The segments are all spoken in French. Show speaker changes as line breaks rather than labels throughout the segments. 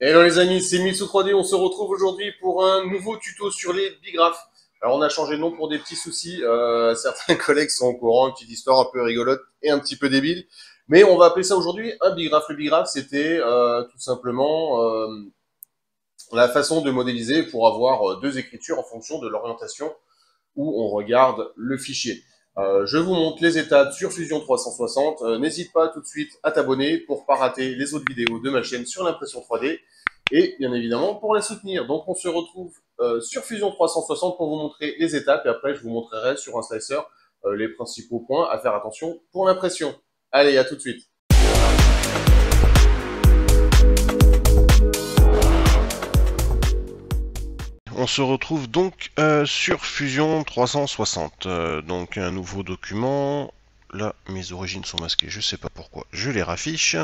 Hello les amis, c'est Mitsu 3D, on se retrouve aujourd'hui pour un nouveau tuto sur les bigraphes. Alors on a changé de nom pour des petits soucis, certains collègues sont au courant, une petite histoire un peu rigolote et un petit peu débile, mais on va appeler ça aujourd'hui un bigraphe. Le bigraphe c'était tout simplement la façon de modéliser pour avoir deux écritures en fonction de l'orientation où on regarde le fichier. Je vous montre les étapes sur Fusion 360. N'hésite pas tout de suite à t'abonner pour pas rater les autres vidéos de ma chaîne sur l'impression 3D et bien évidemment pour la soutenir. Donc on se retrouve sur Fusion 360 pour vous montrer les étapes et après je vous montrerai sur un slicer les principaux points à faire attention pour l'impression. Allez, à tout de suite.
On se retrouve donc sur Fusion 360, donc un nouveau document. Là, mes origines sont masquées, je sais pas pourquoi, je les raffiche.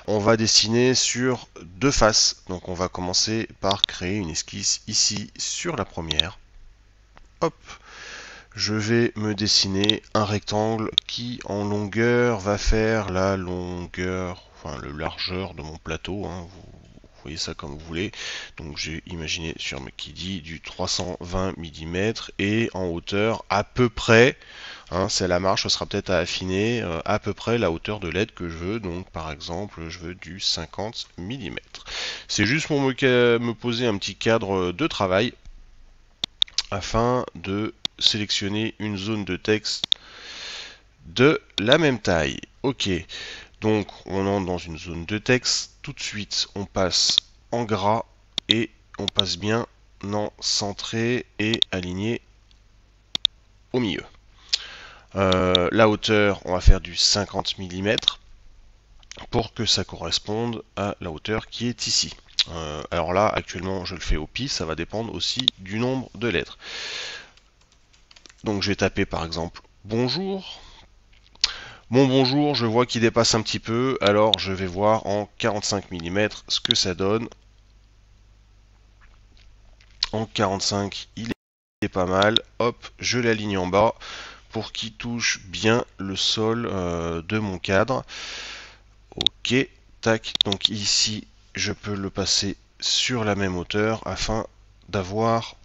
On va dessiner sur deux faces, donc on va commencer par créer une esquisse ici sur la première. Hop, je vais me dessiner un rectangle qui en longueur va faire la longueur, enfin le largeur de mon plateau, hein, vous voyez ça comme vous voulez. Donc j'ai imaginé sur qui dit du 320 mm et en hauteur à peu près, hein, c'est la marge, ce sera peut-être à affiner, à peu près la hauteur de LED que je veux. Donc par exemple je veux du 50 mm. C'est juste pour me poser un petit cadre de travail afin de sélectionner une zone de texte de la même taille. Ok, donc on entre dans une zone de texte, tout de suite on passe en gras et on passe bien en centré et aligné au milieu. La hauteur, on va faire du 50 mm pour que ça corresponde à la hauteur qui est ici. Alors là, actuellement, je le fais au pif, ça va dépendre aussi du nombre de lettres. Donc je vais taper par exemple bonjour. Mon bonjour, je vois qu'il dépasse un petit peu, alors je vais voir en 45 mm ce que ça donne. En 45, il est pas mal. Hop, je l'aligne en bas pour qu'il touche bien le sol de mon cadre. Ok, tac. Donc ici, je peux le passer sur la même hauteur afin d'avoir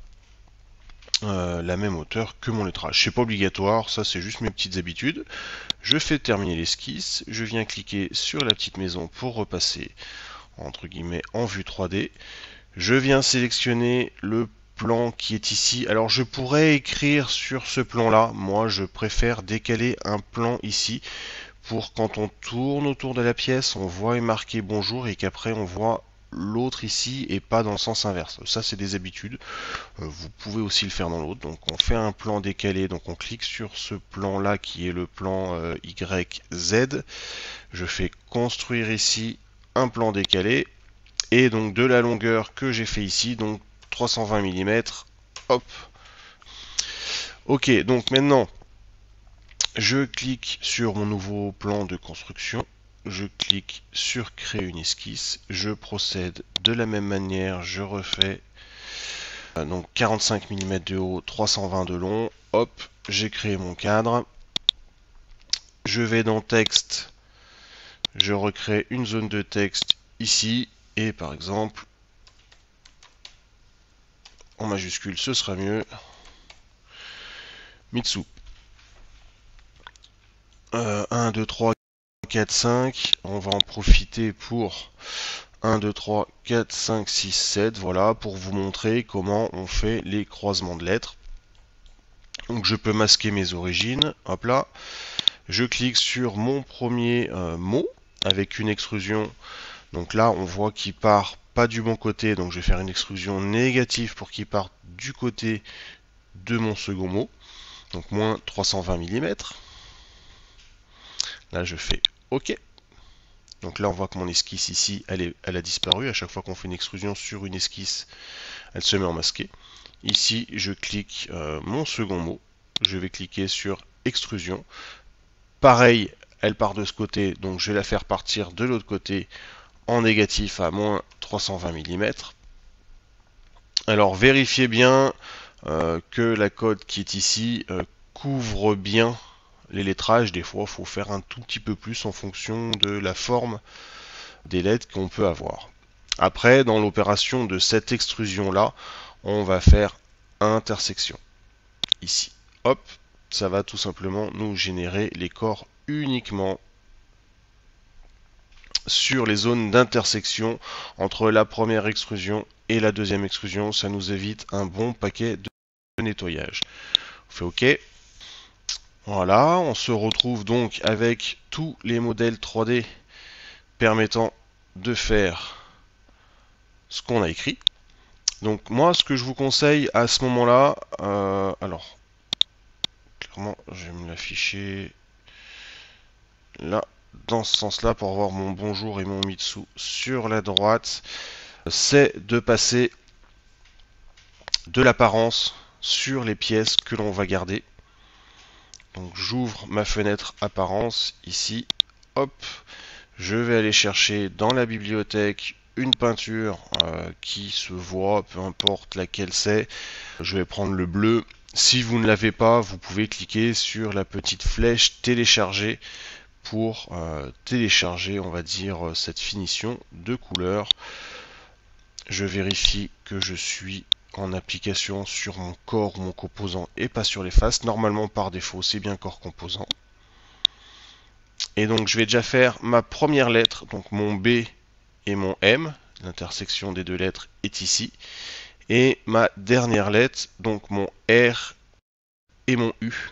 la même hauteur que mon lettrage. C'est pas obligatoire, ça c'est juste mes petites habitudes. Je fais terminer l'esquisse, je viens cliquer sur la petite maison pour repasser entre guillemets en vue 3D. Je viens sélectionner le plan qui est ici. Alors je pourrais écrire sur ce plan là, moi je préfère décaler un plan ici pour quand on tourne autour de la pièce, on voit marqué bonjour et qu'après on voit l'autre ici et pas dans le sens inverse. Ça c'est des habitudes, vous pouvez aussi le faire dans l'autre. Donc on fait un plan décalé, donc on clique sur ce plan là qui est le plan YZ. Je fais construire ici un plan décalé et donc de la longueur que j'ai fait ici, donc 320 mm, hop. Ok, donc maintenant je clique sur mon nouveau plan de construction, je clique sur créer une esquisse, je procède de la même manière, je refais donc 45 mm de haut, 320 de long, hop, j'ai créé mon cadre, je vais dans texte, je recrée une zone de texte ici, et par exemple, en majuscule ce sera mieux, Mitsu. 1, 2, 3, 4, 5, on va en profiter pour 1, 2, 3, 4, 5, 6, 7, voilà, pour vous montrer comment on fait les croisements de lettres. Donc je peux masquer mes origines, hop là, je clique sur mon premier mot avec une extrusion, donc là on voit qu'il part pas du bon côté, donc je vais faire une extrusion négative pour qu'il parte du côté de mon second mot, donc moins 320 mm. Là je fais OK. Donc là on voit que mon esquisse ici elle a disparu. À chaque fois qu'on fait une extrusion sur une esquisse, elle se met en masqué. Ici je clique mon second mot, je vais cliquer sur extrusion. Pareil, elle part de ce côté, donc je vais la faire partir de l'autre côté en négatif à moins 320 mm. Alors vérifiez bien que la code qui est ici couvre bien les lettrages. Des fois il faut faire un tout petit peu plus en fonction de la forme des lettres qu'on peut avoir. Après, dans l'opération de cette extrusion là, on va faire intersection. Ici, hop, ça va tout simplement nous générer les corps uniquement sur les zones d'intersection entre la première extrusion et la deuxième extrusion. Ça nous évite un bon paquet de nettoyage. On fait OK. Voilà, on se retrouve donc avec tous les modèles 3D permettant de faire ce qu'on a écrit. Donc moi, ce que je vous conseille à ce moment-là, alors, clairement, je vais me l'afficher là, dans ce sens-là, pour voir mon bonjour et mon Mitsu sur la droite, c'est de passer de l'apparence sur les pièces que l'on va garder. Donc j'ouvre ma fenêtre apparence ici, hop, je vais aller chercher dans la bibliothèque une peinture qui se voit, peu importe laquelle c'est. Je vais prendre le bleu. Si vous ne l'avez pas, vous pouvez cliquer sur la petite flèche télécharger pour télécharger, on va dire, cette finition de couleur. Je vérifie que je suis en application sur mon corps ou mon composant et pas sur les faces. Normalement, par défaut, c'est bien corps composant. Et donc, je vais déjà faire ma première lettre, donc mon B et mon M. L'intersection des deux lettres est ici. Et ma dernière lettre, donc mon R et mon U.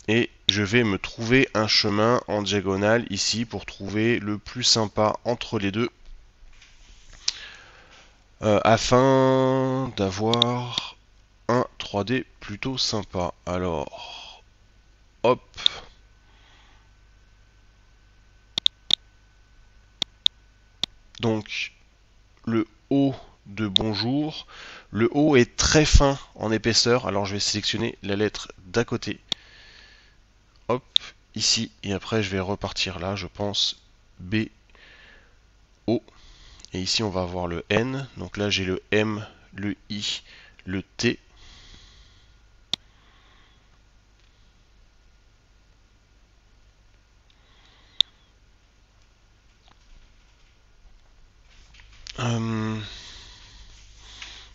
Et je vais me trouver un chemin en diagonale ici pour trouver le plus sympa entre les deux. Afin d'avoir un 3D plutôt sympa. Alors, hop. Donc, le haut de bonjour. Le haut est très fin en épaisseur. Alors, je vais sélectionner la lettre d'à côté. Hop, ici. Et après, je vais repartir là, je pense. B, O. Et ici, on va avoir le N. Donc là, j'ai le M, le I, le T.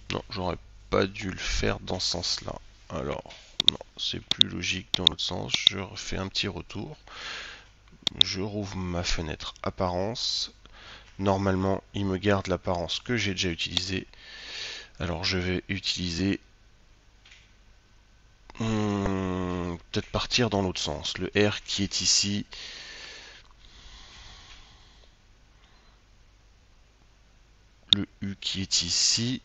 Non, j'aurais pas dû le faire dans ce sens-là. Alors, non, c'est plus logique dans l'autre sens. Je refais un petit retour. Je rouvre ma fenêtre apparence. Normalement, il me garde l'apparence que j'ai déjà utilisée. Alors, je vais utiliser... peut-être partir dans l'autre sens. Le R qui est ici... Le U qui est ici...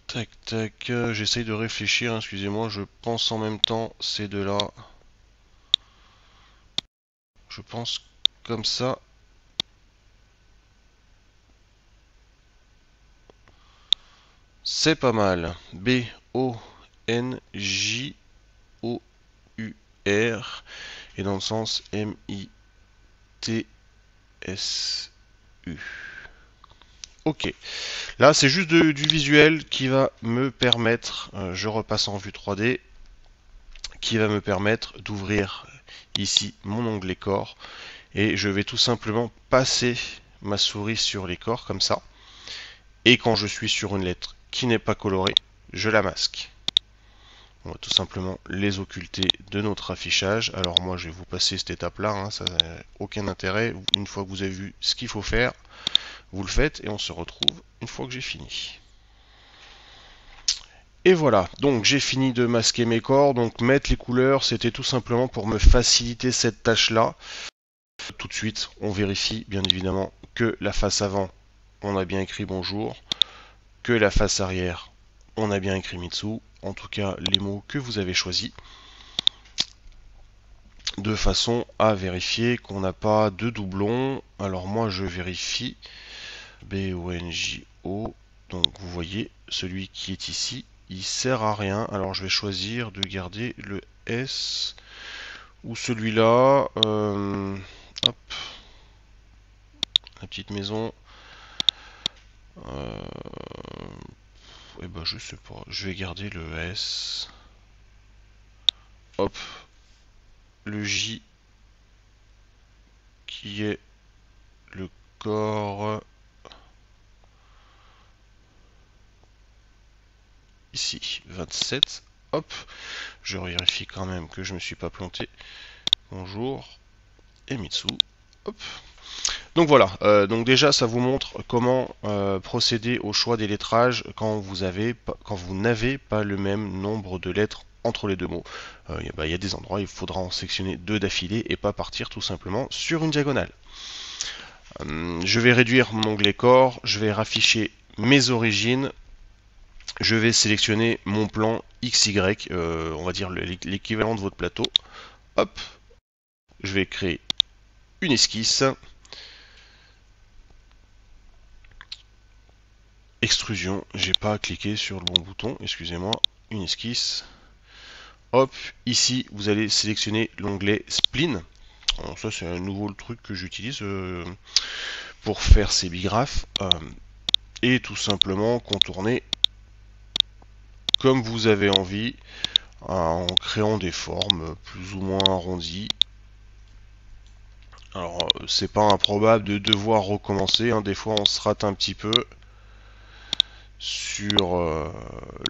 Tac, tac, j'essaye de réfléchir, excusez-moi, je pense en même temps ces deux-là. Je pense comme ça. C'est pas mal. B-O-N-J-O-U-R. Et dans le sens M-I-T-S-U. Ok. Là, c'est juste du visuel qui va me permettre, je repasse en vue 3D, qui va me permettre d'ouvrir ici mon onglet corps. Et je vais tout simplement passer ma souris sur les corps comme ça. Et quand je suis sur une lettre qui n'est pas colorée, je la masque. On va tout simplement les occulter de notre affichage. Alors moi je vais vous passer cette étape là, hein, ça n'a aucun intérêt. Une fois que vous avez vu ce qu'il faut faire, vous le faites et on se retrouve une fois que j'ai fini. Et voilà, donc j'ai fini de masquer mes corps, donc mettre les couleurs, c'était tout simplement pour me faciliter cette tâche-là. Tout de suite, on vérifie bien évidemment que la face avant, on a bien écrit bonjour, que la face arrière, on a bien écrit Mitsu, en tout cas les mots que vous avez choisis, de façon à vérifier qu'on n'a pas de doublons. Alors moi je vérifie, B-O-N-J-O, donc vous voyez, celui qui est ici, il sert à rien. Alors je vais choisir de garder le S ou celui-là. Hop, la petite maison. Et ben je sais pas, je vais garder le S. Hop, le J qui est le corps ici, 27. Hop, je vérifie quand même que je me suis pas planté. Bonjour, Emitsu. Hop. Donc voilà, donc déjà ça vous montre comment procéder au choix des lettrages quand vous n'avez pas le même nombre de lettres entre les deux mots. Il y a des endroits, il faudra en sectionner deux d'affilée et pas partir tout simplement sur une diagonale. Je vais réduire mon onglet corps, je vais rafficher mes origines, je vais sélectionner mon plan XY, on va dire l'équivalent de votre plateau. Hop, je vais créer une esquisse. Extrusion, j'ai pas cliqué sur le bon bouton, excusez-moi, une esquisse. Hop, ici vous allez sélectionner l'onglet Spline. Alors ça c'est un nouveau truc que j'utilise pour faire ces bigraphes. Et tout simplement contourner comme vous avez envie, en créant des formes plus ou moins arrondies. Alors c'est pas improbable de devoir recommencer, hein. Des fois on se rate un petit peu sur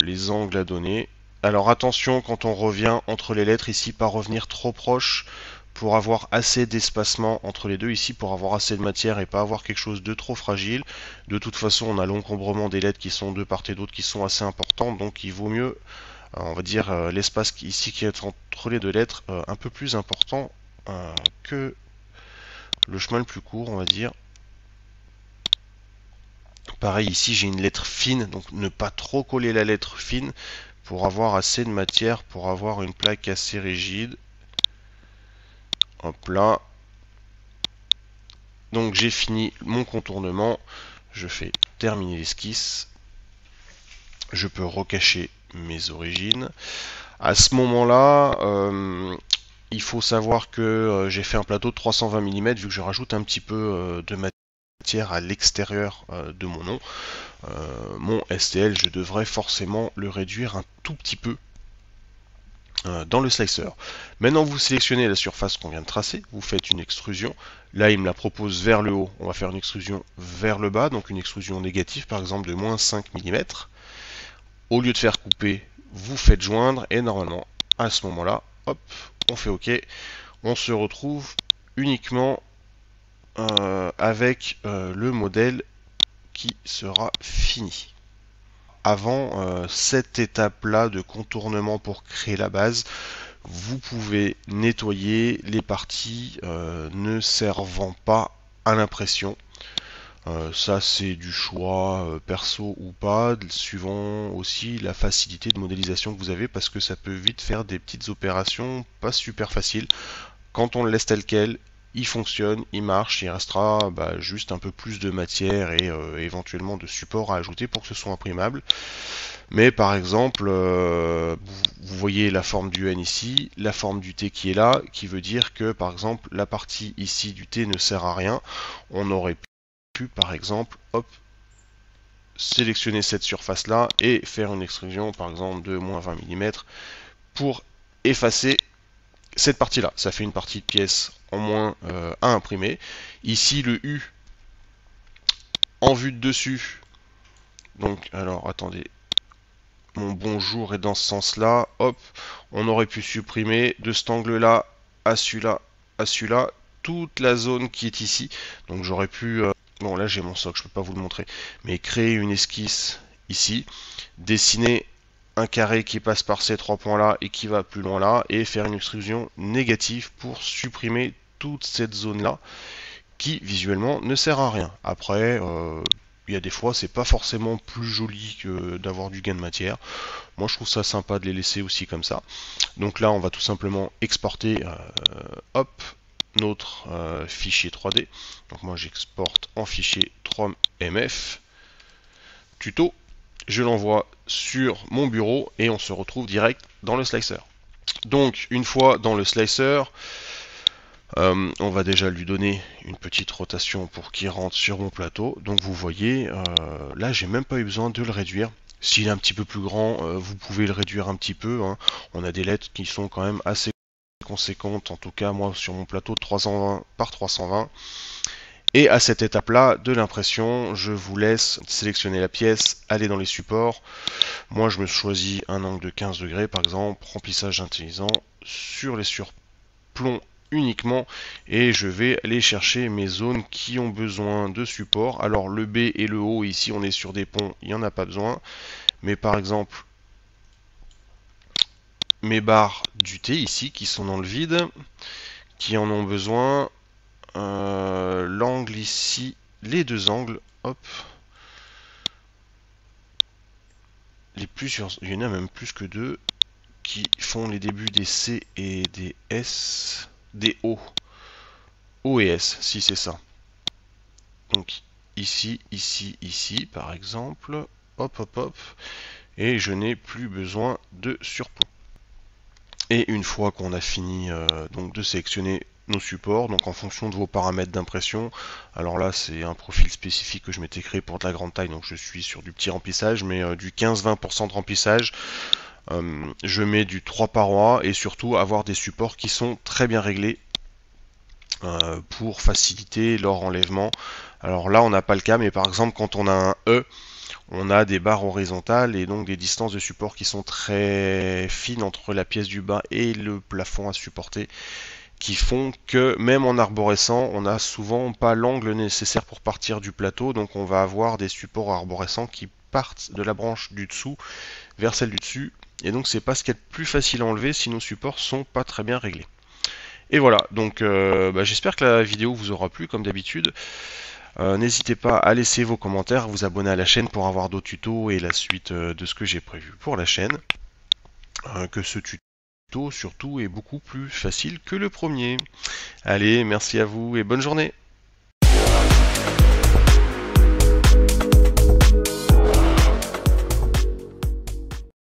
les angles à donner. Alors attention quand on revient entre les lettres ici, pas revenir trop proche pour avoir assez d'espacement entre les deux ici, pour avoir assez de matière et pas avoir quelque chose de trop fragile. De toute façon on a l'encombrement des lettres qui sont de part et d'autre qui sont assez importants, donc il vaut mieux, on va dire, l'espace ici qui est entre les deux lettres un peu plus important que le chemin le plus court, on va dire. Pareil ici j'ai une lettre fine, donc ne pas trop coller la lettre fine pour avoir assez de matière, pour avoir une plaque assez rigide. Hop là. Donc j'ai fini mon contournement, je fais terminer l'esquisse. Je peux recacher mes origines. À ce moment-là, il faut savoir que j'ai fait un plateau de 320 mm, vu que je rajoute un petit peu de matière à l'extérieur de mon nom. Mon STL, je devrais forcément le réduire un tout petit peu dans le slicer. Maintenant, vous sélectionnez la surface qu'on vient de tracer, vous faites une extrusion. Là, il me la propose vers le haut, on va faire une extrusion vers le bas, donc une extrusion négative, par exemple de moins 5 mm. Au lieu de faire couper, vous faites joindre, et normalement, à ce moment-là, hop, on fait OK. On se retrouve uniquement avec le modèle qui sera fini. Avant cette étape-là de contournement pour créer la base, vous pouvez nettoyer les parties ne servant pas à l'impression. Ça c'est du choix perso ou pas, suivant aussi la facilité de modélisation que vous avez, parce que ça peut vite faire des petites opérations pas super faciles. Quand on le laisse tel quel, il fonctionne, il marche, il restera juste un peu plus de matière et éventuellement de support à ajouter pour que ce soit imprimable. Mais par exemple, vous voyez la forme du N ici, la forme du T qui est là, qui veut dire que par exemple la partie ici du T ne sert à rien. On aurait pu par exemple, hop, sélectionner cette surface là et faire une extrusion par exemple de moins 20 mm pour effacer cette partie là. Ça fait une partie de pièce en moins à imprimer. Ici le U en vue de dessus. Donc alors attendez, mon bonjour est dans ce sens là. Hop, on aurait pu supprimer de cet angle là à celui-là toute la zone qui est ici. Donc j'aurais pu bon là j'ai mon socle, je peux pas vous le montrer, mais créer une esquisse ici, dessiner un carré qui passe par ces trois points là et qui va plus loin là, et faire une extrusion négative pour supprimer toute cette zone là qui visuellement ne sert à rien. Après il y a des fois c'est pas forcément plus joli que d'avoir du gain de matière. Moi je trouve ça sympa de les laisser aussi comme ça. Donc là on va tout simplement exporter hop notre fichier 3D. Donc moi j'exporte en fichier 3MF tuto, je l'envoie sur mon bureau et on se retrouve direct dans le slicer. Donc une fois dans le slicer, on va déjà lui donner une petite rotation pour qu'il rentre sur mon plateau. Donc vous voyez, là j'ai même pas eu besoin de le réduire. S'il est un petit peu plus grand, vous pouvez le réduire un petit peu, hein. On a des lettres qui sont quand même assez conséquente, en tout cas moi sur mon plateau de 320 par 320. Et à cette étape-là de l'impression, je vous laisse sélectionner la pièce, aller dans les supports. Moi je me choisis un angle de 15 degrés par exemple, remplissage intelligent sur les surplombs uniquement, et je vais aller chercher mes zones qui ont besoin de support. Alors le B et le haut, ici on est sur des ponts, il n'y en a pas besoin, mais par exemple mes barres du T ici qui sont dans le vide, qui en ont besoin, l'angle ici, les deux angles, hop, il y en a même plus que deux qui font les débuts des C et des S, des O, O et S, si c'est ça. Donc ici, ici, ici, par exemple, hop, hop, hop, et je n'ai plus besoin de surplomb. Et une fois qu'on a fini donc de sélectionner nos supports, donc en fonction de vos paramètres d'impression, alors là c'est un profil spécifique que je m'étais créé pour de la grande taille, donc je suis sur du petit remplissage, mais du 15-20% de remplissage. Je mets du 3 parois et surtout avoir des supports qui sont très bien réglés pour faciliter leur enlèvement. Alors là on n'a pas le cas, mais par exemple quand on a un E, on a des barres horizontales et donc des distances de support qui sont très fines entre la pièce du bas et le plafond à supporter, qui font que même en arborescent, on n'a souvent pas l'angle nécessaire pour partir du plateau, donc on va avoir des supports arborescents qui partent de la branche du dessous vers celle du dessus, et donc c'est pas ce qui est le plus facile à enlever si nos supports sont pas très bien réglés. Et voilà, donc j'espère que la vidéo vous aura plu comme d'habitude. N'hésitez pas à laisser vos commentaires, à vous abonner à la chaîne pour avoir d'autres tutos et la suite de ce que j'ai prévu pour la chaîne. Que ce tuto surtout est beaucoup plus facile que le premier. Allez, merci à vous et bonne journée.